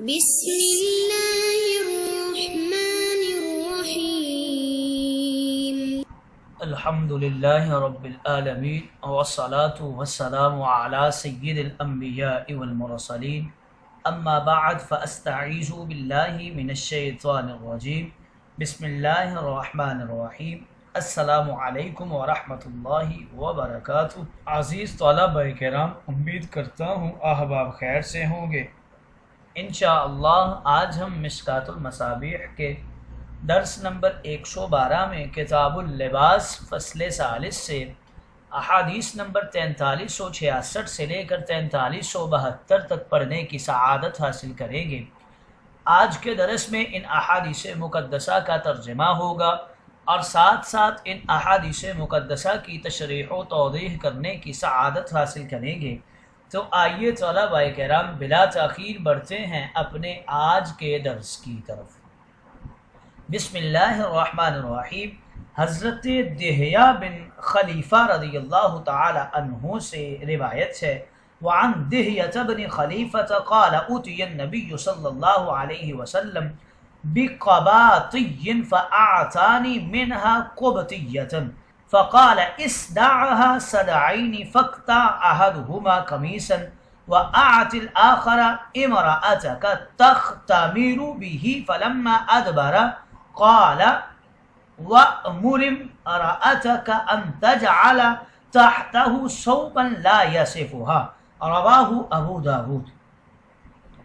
بسم الله الرحمن الرحيم. الحمد لله رب العالمين والصلاة والسلام على سيد الأنبياء والمرسلين أما بعد فأستعيذ بالله من الشيطان الرجيم بسم الله الرحمن الرحيم السلام علیکم ورحمۃ اللہ وبرکاتہ۔ عزیز طلبہ کرام، امید کرتا ہوں احباب خیر سے ہوں گے۔ انشاءاللہ آج ہم مشکات المصابیح کے درس نمبر 112 میں کتاب اللباس فصل ثالث سے احادیث نمبر 4366 سے لے کر 4372 تک پڑھنے کی سعادت حاصل کریں گے۔ آج کے درس میں ان احادیث مقدسہ کا ترجمہ ہوگا اور ساتھ ساتھ ان احادیث مقدسہ کی تشریح و توضیح کرنے کی سعادت حاصل کریں گے۔ تو آئیے طلبہ کرام بلا تاخیر بڑھتے ہیں اپنے آج کے درس کی طرف۔ بسم اللہ الرحمن الرحیم۔ حضرت دہیہ بن خلیفہ رضی اللہ تعالی عنہ سے روایت ہے، وعن دہیہ بن خلیفہ قال اوتی النبی صلی اللہ علیہ وسلم بقباطی فاعطانی منها قبطیۃ فقال اسدعها سدعین فاقطع احدهما قمیصا واعط الاخر امرأتك تختمر به فلما ادبر قال وامر امرأتك ان تجعل تحته ثوبا لا يصفها، رواہ ابو داود۔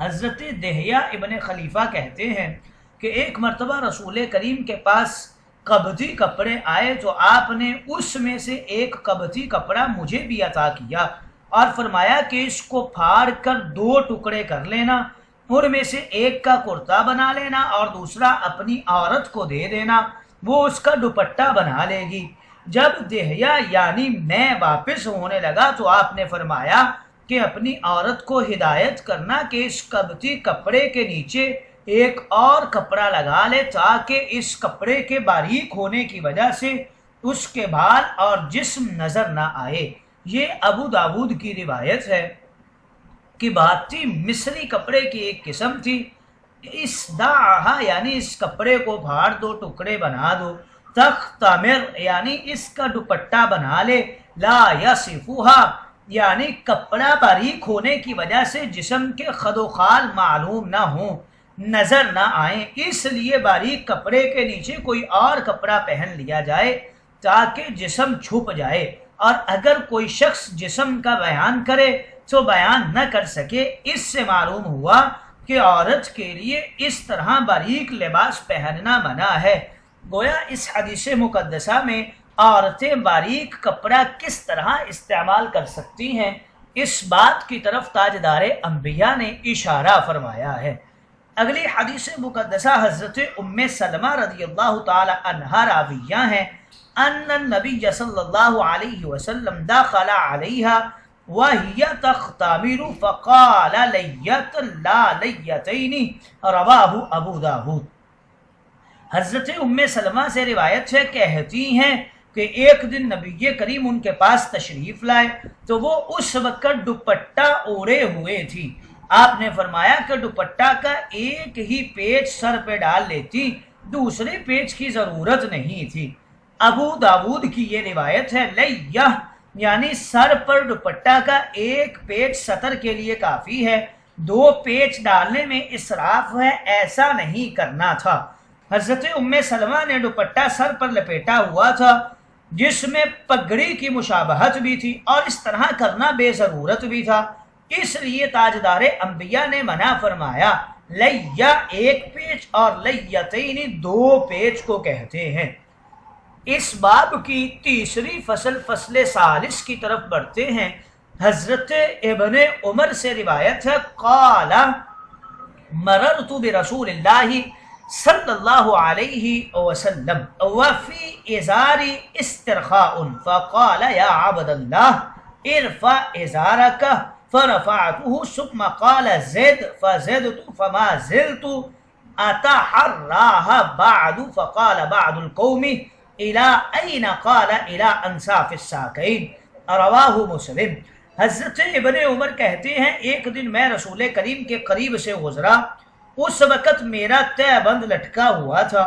حضرت دہیہ ابن خلیفہ کہتے ہیں کہ ایک مرتبہ رسول کریم کے پاس قبطی کپڑے آئے تو آپ نے اس میں سے ایک قبطی کپڑا مجھے بھی عطا کیا اور فرمایا کہ اس کو پھاڑ کر 2 ٹکڑے کر لینا، ان میں سے ایک کا کرتا بنا لینا اور دوسرا اپنی عورت کو دے دینا، وہ اس کا دوپٹہ بنا لے گی۔ جب دہیہ یعنی میں واپس ہونے لگا تو آپ نے فرمایا کہ اپنی عورت کو ہدایت کرنا کہ اس قبطی کپڑے کے نیچے ایک اور کپڑا لگا لے تاکہ اس کپڑے کے باریک ہونے کی وجہ سے اس کے بال اور جسم نظر نہ آئے۔ یہ ابو داود کی روایت ہے کہ بھارتی مصری کپڑے کی ایک قسم تھی۔ اس دعہا یعنی اس کپڑے کو پھاڑ دو، ٹکڑے بنا دو، تختمر یعنی اس کا دوپٹہ بنا لے، لا یصفھا یعنی کپڑا باریک ہونے کی وجہ سے جسم کے خد و خال معلوم نہ ہوں، نظر نہ آئیں، اس لیے باریک کپڑے کے نیچے کوئی اور کپڑا پہن لیا جائے تاکہ جسم چھپ جائے، اور اگر کوئی شخص جسم کا بیان کرے تو بیان نہ کر سکے۔ اس سے معلوم ہوا کہ عورت کے لیے اس طرح باریک لباس پہننا منع ہے۔ گویا اس حدیث مقدسہ میں عورتیں باریک کپڑا کس طرح استعمال کر سکتی ہیں، اس بات کی طرف تاجدار انبیاء نے اشارہ فرمایا ہے۔ اگلی حدیث مقدسہ حضرت ام سلمہ رضی اللہ تعالی عنہا راویہ ہیں، ان النبی صلی اللہ علیہ وسلم دخل علیہا وہی تختمر فقال لیت لا لیتین، رواہ ابو داود۔ حضرت ام سلمہ سے روایت ہے، کہتی ہیں کہ ایک دن نبی کریم ان کے پاس تشریف لائے تو وہ اس وقت دوپٹہ اوڑے ہوئے تھی۔ آپ نے فرمایا کہ دوپٹہ کا ایک ہی پیچ سر پہ ڈال لیتی، دوسرے پیچ کی ضرورت نہیں تھی۔ ابو داود کی یہ روایت ہے، لیہ یعنی سر پر دوپٹہ کا ایک پیچ سطر کے لیے کافی ہے، 2 پیچ ڈالنے میں اسراف ہے، ایسا نہیں کرنا تھا۔ حضرت ام سلمہ نے دوپٹہ سر پر لپیٹا ہوا تھا جس میں پگڑی کی مشابہت بھی تھی اور اس طرح کرنا بے ضرورت بھی تھا، اس لیے تاجدار انبیاء نے منع فرمایا۔ لیہ ایک پیچ اور لیتین 2 پیچ کو کہتے ہیں۔ اس باب کی تیسری فصل فصل ثالث کی طرف بڑھتے ہیں۔ حضرت ابن عمر سے روایت ہے، قال مررت برسول اللہ صلی اللہ علیہ وسلم وفی ازاری استرخاء فقال یا عبد اللہ ارفع ازارک فرفعته ثم قال زد فزدت فما زلت اتحراها بعد فقال بعض القوم الى اين قال الى انصاف الساقين، رواہ مسلم۔ حضرت ابن عمر کہتے ہیں ایک دن میں رسول کریم کے قریب سے گزرا، اس وقت میرا تہ بند لٹکا ہوا تھا۔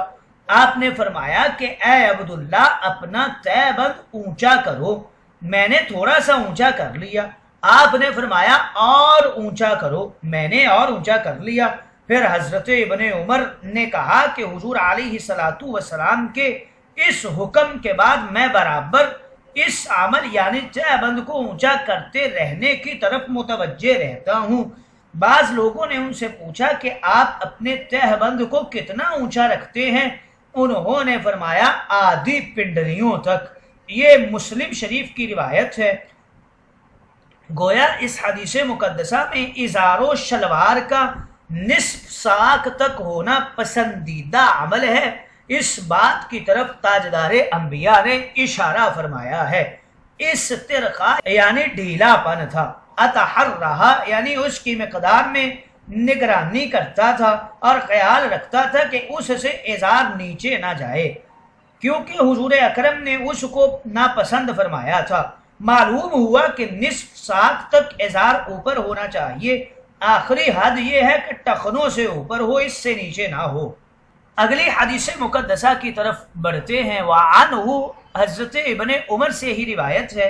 آپ نے فرمایا کہ اے عبداللہ اپنا تہ بند اونچا کرو۔ میں نے تھوڑا سا اونچا کر لیا۔ آپ نے فرمایا اور اونچا کرو۔ میں نے اور اونچا کر لیا۔ پھر حضرت ابن عمر نے کہا کہ حضور علیہ الصلوۃ والسلام کے اس حکم کے بعد میں برابر اس عمل یعنی تہ بند کو اونچا کرتے رہنے کی طرف متوجہ رہتا ہوں۔ بعض لوگوں نے ان سے پوچھا کہ آپ اپنے تہ بند کو کتنا اونچا رکھتے ہیں؟ انہوں نے فرمایا آدھی پنڈلیوں تک۔ یہ مسلم شریف کی روایت ہے۔ گویا اس حدیث مقدسہ میں ازار و شلوار کا نصف ساق تک ہونا پسندیدہ عمل ہے۔ اس بات کی طرف تاجدار انبیاء نے اشارہ فرمایا ہے۔ اس ترقہ یعنی ڈھیلا پن تھا، اتحرھا یعنی اس کی مقدار میں نگرانی کرتا تھا اور خیال رکھتا تھا کہ اس سے ازار نیچے نہ جائے، کیونکہ حضور اکرم نے اس کو ناپسند فرمایا تھا۔ معلوم ہوا کہ نصف ساق تک ازار اوپر ہونا چاہیے، آخری حد یہ ہے کہ ٹخنوں سے اوپر ہو، اس سے نیچے نہ ہو۔ اگلی حدیث مقدسہ کی طرف بڑھتے ہیں۔ وعنہ حضرت ابن عمر سے ہی روایت ہے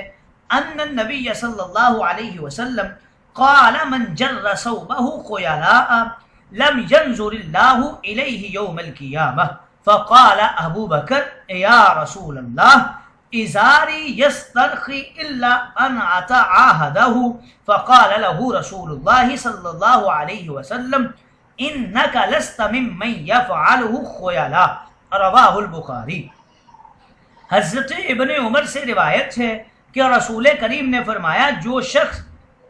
ان النبی صلی اللہ علیہ وسلم قال من جر ثوبه خيلاء لم ينظر الله الیہ یوم القیامہ فقال ابو بکر یا رسول اللہ ازاری یسترخی الا ان اتعاہدہ فقال له رسول اللہ صلی اللہ علیہ وسلم انک لست ممن یفعلہ خیلاء، رواہ البخاری۔ حضرت ابن عمر سے روایت ہے کہ رسول کریم نے فرمایا جو شخص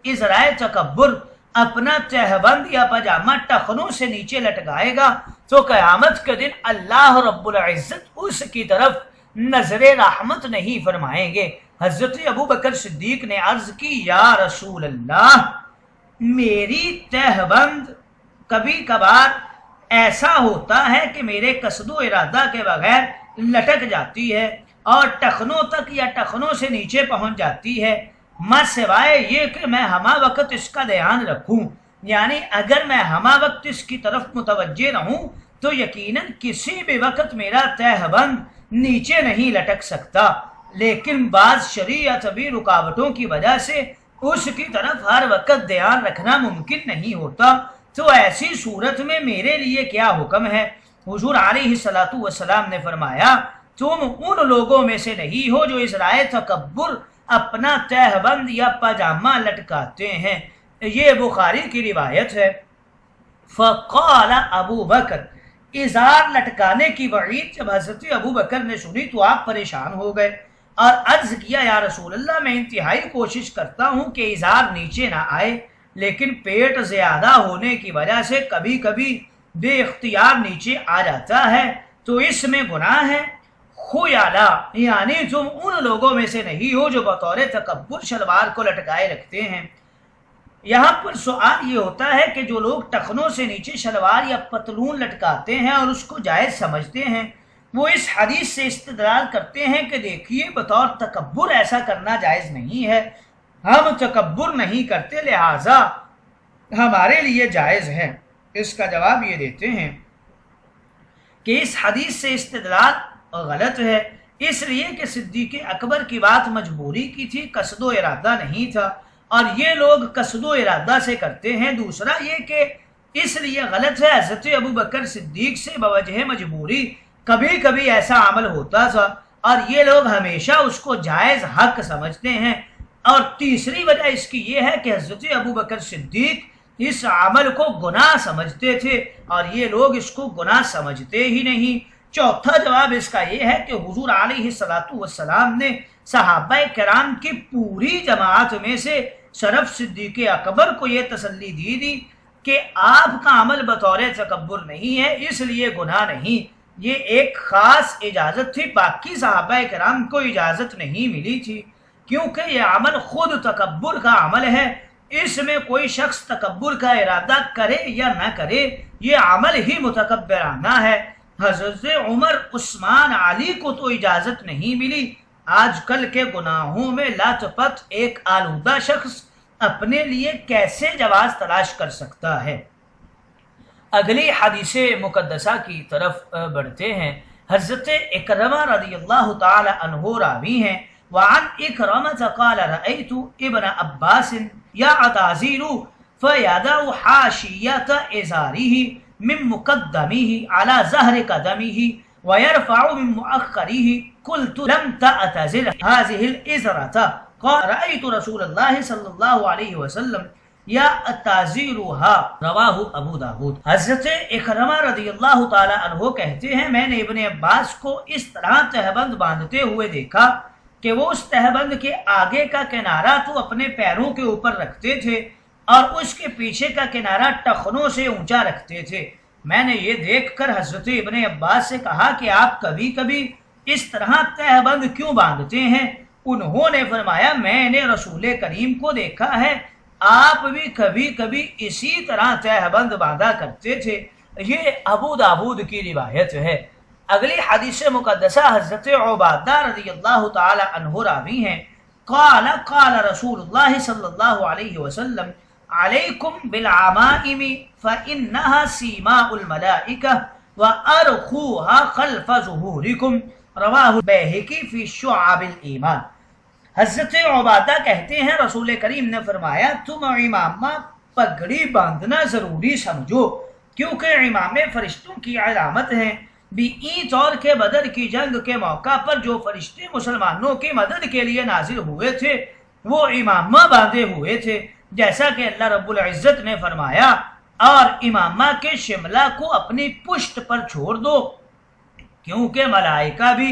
ازرائے تکبر اپنا تہبند یا پاجامہ ٹخنوں سے نیچے لٹکائے گا تو قیامت کے دن اللہ رب العزت اس کی طرف نظر رحمت نہیں فرمائیں گے۔ حضرت ابو بکر صدیق نے عرض کی یا رسول اللہ میری تہبند کبھی کبھار ایسا ہوتا ہے کہ میرے قصد و ارادہ کے بغیر لٹک جاتی ہے اور ٹخنوں تک یا ٹخنوں سے نیچے پہنچ جاتی ہے، ماں سوائے یہ کہ میں ہمہ وقت اس کا دھیان رکھوں، یعنی اگر میں ہمہ وقت اس کی طرف متوجہ رہوں تو یقیناً کسی بھی وقت میرا تہ بند نیچے نہیں لٹک سکتا، لیکن بعض شرعی رکاوٹوں کی وجہ سے اس کی طرف ہر وقت دھیان رکھنا ممکن نہیں ہوتا، تو ایسی صورت میں میرے لیے کیا حکم ہے؟ حضور علیہ الصلوۃ والسلام نے فرمایا تم ان لوگوں میں سے نہیں ہو جو ازرائے تکبر اپنا تہ بند یا پاجامہ لٹکاتے ہیں۔ یہ بخاری کی روایت ہے۔ فقال ابو بکر، ازار لٹکانے کی وعید جب حضرت ابو بکر نے سنی تو آپ پریشان ہو گئے اور عرض کیا یا رسول اللہ میں انتہائی کوشش کرتا ہوں کہ ازار نیچے نہ آئے، لیکن پیٹ زیادہ ہونے کی وجہ سے کبھی کبھی بے اختیار نیچے آ جاتا ہے، تو اس میں گناہ ہے۔ خیلا یعنی تم ان لوگوں میں سے نہیں ہو جو بطور تکبر شلوار کو لٹکائے رکھتے ہیں۔ یہاں پر سوال یہ ہوتا ہے کہ جو لوگ ٹخنوں سے نیچے شلوار یا پتلون لٹکاتے ہیں اور اس کو جائز سمجھتے ہیں، وہ اس حدیث سے استدلال کرتے ہیں کہ دیکھیے بطور تکبر ایسا کرنا جائز نہیں ہے، ہم تکبر نہیں کرتے لہٰذا ہمارے لیے جائز ہے۔ اس کا جواب یہ دیتے ہیں کہ اس حدیث سے استدلال غلط ہے، اس لیے کہ صدیق اکبر کی بات مجبوری کی تھی، قصد و ارادہ نہیں تھا، اور یہ لوگ قصد و ارادہ سے کرتے ہیں۔ دوسرا یہ کہ اس لیے غلط ہے حضرت ابو بکر صدیق سے بوجہ مجبوری کبھی کبھی ایسا عمل ہوتا تھا اور یہ لوگ ہمیشہ اس کو جائز حق سمجھتے ہیں۔ اور تیسری وجہ اس کی یہ ہے کہ حضرت ابو بکر صدیق اس عمل کو گناہ سمجھتے تھے اور یہ لوگ اس کو گناہ سمجھتے ہی نہیں۔ چوتھا جواب اس کا یہ ہے کہ حضور علیہ الصلوۃ والسلام نے صحابہ کرام کی پوری جماعت میں سے صرف صدیق اکبر کو یہ تسلی دی کہ آپ کا عمل بطور تکبر نہیں ہے، اس لیے گناہ نہیں۔ یہ ایک خاص اجازت تھی، باقی صحابہ کرام کو اجازت نہیں ملی تھی، کیونکہ یہ عمل خود تکبر کا عمل ہے۔ اس میں کوئی شخص تکبر کا ارادہ کرے یا نہ کرے، یہ عمل ہی متکبرانہ ہے۔ حضرت عمر، عثمان، علی کو تو اجازت نہیں ملی، آج کل کے گناہوں میں لت پت ایک آلودہ شخص اپنے لیے کیسے جواز تلاش کر سکتا ہے؟ اگلی حدیث مقدسہ کی طرف بڑھتے ہیں۔ حضرت اکرمہ رضی اللہ تعالی عنہ راوی ہیں، وعن اکرمہ قال رأیت ابن عباس یعتزل فیدع حاشیۃ ازارہ من مقدمہ علی ظہر قدمہ ویرفع من مؤخرہ قلت لم تعتزل هذه الازرة قال رأیت رسول اللہ صلی اللہ علیہ وسلم یا تازیرها رواہ ابو داود۔ حضرت اکرمہ رضی اللہ تعالی عنہ کہتے ہیں میں نے ابن عباس کو اس طرح تہبند باندھتے ہوئے دیکھا کہ وہ اس تہبند کے آگے کا کنارہ تو اپنے پیروں کے اوپر رکھتے تھے اور اس کے پیچھے کا کنارہ ٹخنوں سے اونچا رکھتے تھے۔ میں نے یہ دیکھ کر حضرت ابن عباس سے کہا کہ آپ کبھی کبھی اس طرح تہبند کیوں باندھتے ہیں؟ انہوں نے فرمایا میں نے رسول کریم کو دیکھا ہے، آپ بھی کبھی کبھی اسی طرح تہبند باندھا کرتے تھے۔ یہ ابو داود کی روایت ہے۔ اگلی حدیث مقدسہ حضرت عبادہ رضی اللہ تعالی عنہ راوی ہیں، قال قال رسول اللہ صلی اللہ علیہ وسلم علیکم بالعمائم فإنها سیماء الملائکہ وأرخوها خلف ظہورکم رواہ بیہقی فی شعب الایمان۔ حضرت عبادہ کہتے ہیں رسول کریم نے فرمایا تم امامہ پگڑی باندھنا ضروری سمجھو، کیونکہ امامے فرشتوں کی علامت ہیں۔ بیعت اور کے بدر کی جنگ کے موقع پر جو فرشتے مسلمانوں کی مدد کے لیے نازل ہوئے تھے وہ امامہ باندھے ہوئے تھے، جیسا کہ اللہ رب العزت نے فرمایا اور امامہ کے شملہ کو اپنی پشت پر چھوڑ دو، کیونکہ ملائکہ بھی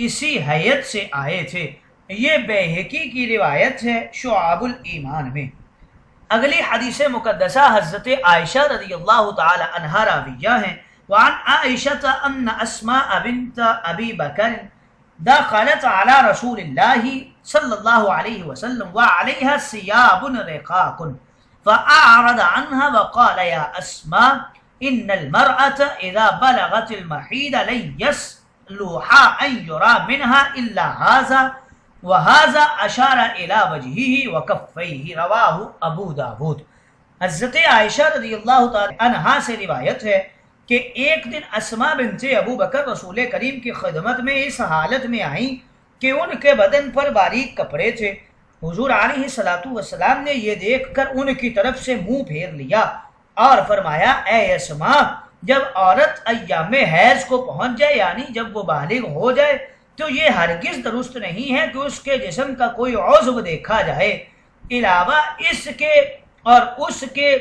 اسی حیت سے آئے تھے۔ یہ بیہقی کی روایت ہے شعب الایمان میں۔ اگلی حدیث مقدسہ حضرت عائشہ رضی اللہ تعالی عنہا راویہ ہیں، وعن عائشہ ان اسماء بنت ابی بکر دخلت على رسول اللہ صلی اللہ علیہ وسلم وعلیہا ثیاب رقاق فأعرض عنها وقال یا اسماء ان المرأة اذا بلغت المحید لن يصلح ان يرى منها الا هذا وهذا اشار الى وجهه وكفيه رواہ ابو داود۔ حضرت عائشہ رضی اللہ تعالی عنہا سے روایت ہے کہ ایک دن اسماء بنت ابو بکر رسول کریم کی خدمت میں اس حالت میں آئیں کہ ان کے بدن پر باریک کپڑے تھے۔ حضور علیہ الصلوۃ والسلام نے یہ دیکھ کر ان کی طرف سے منہ پھیر لیا اور فرمایا اے اسماء، جب عورت ایام حیض کو پہنچ جائے یعنی جب وہ بالغ ہو جائے تو یہ ہرگز درست نہیں ہے کہ اس کے جسم کا کوئی عضو دیکھا جائے علاوہ اس کے اور اس کے۔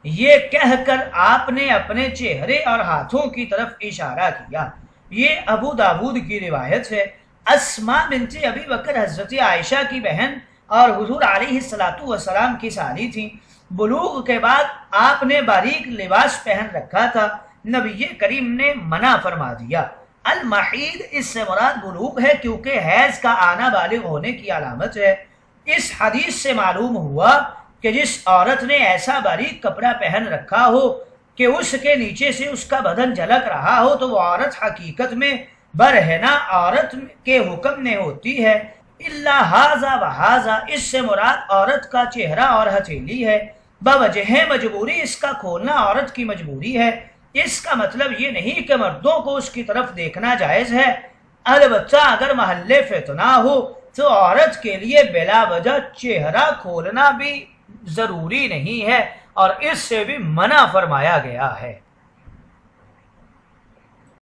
یہ کہہ کر آپ نے اپنے چہرے اور ہاتھوں کی طرف اشارہ کیا۔ یہ ابو داود کی روایت ہے۔ اسماء بنت ابی بکر حضرت عائشہ کی بہن اور حضور علیہ الصلوۃ والسلام کی سالی تھیں۔ بلوغ کے بعد آپ نے باریک لباس پہن رکھا تھا، نبی کریم نے منع فرما دیا۔ المحید اس سے مراد بلوغ ہے کیونکہ حیض کا آنا بالغ ہونے کی علامت ہے۔ اس حدیث سے معلوم ہوا کہ جس عورت نے ایسا باریک کپڑا پہن رکھا ہو کہ اس کے نیچے سے اس کا بدن جھلک رہا ہو تو وہ عورت حقیقت میں برہنہ عورت کے حکم میں ہوتی ہے۔ الا ھذا وھذا اس سے مراد عورت کا چہرہ اور ہتھیلی ہے، بوجہ مجبوری اس کا کھولنا عورت کی مجبوری ہے۔ اس کا مطلب یہ نہیں کہ مردوں کو اس کی طرف دیکھنا جائز ہے، البتہ اگر محل فتنہ ہو تو عورت کے لیے بلا وجہ چہرہ کھولنا بھی ضروری نہیں ہے اور اس سے بھی منع فرمایا گیا ہے۔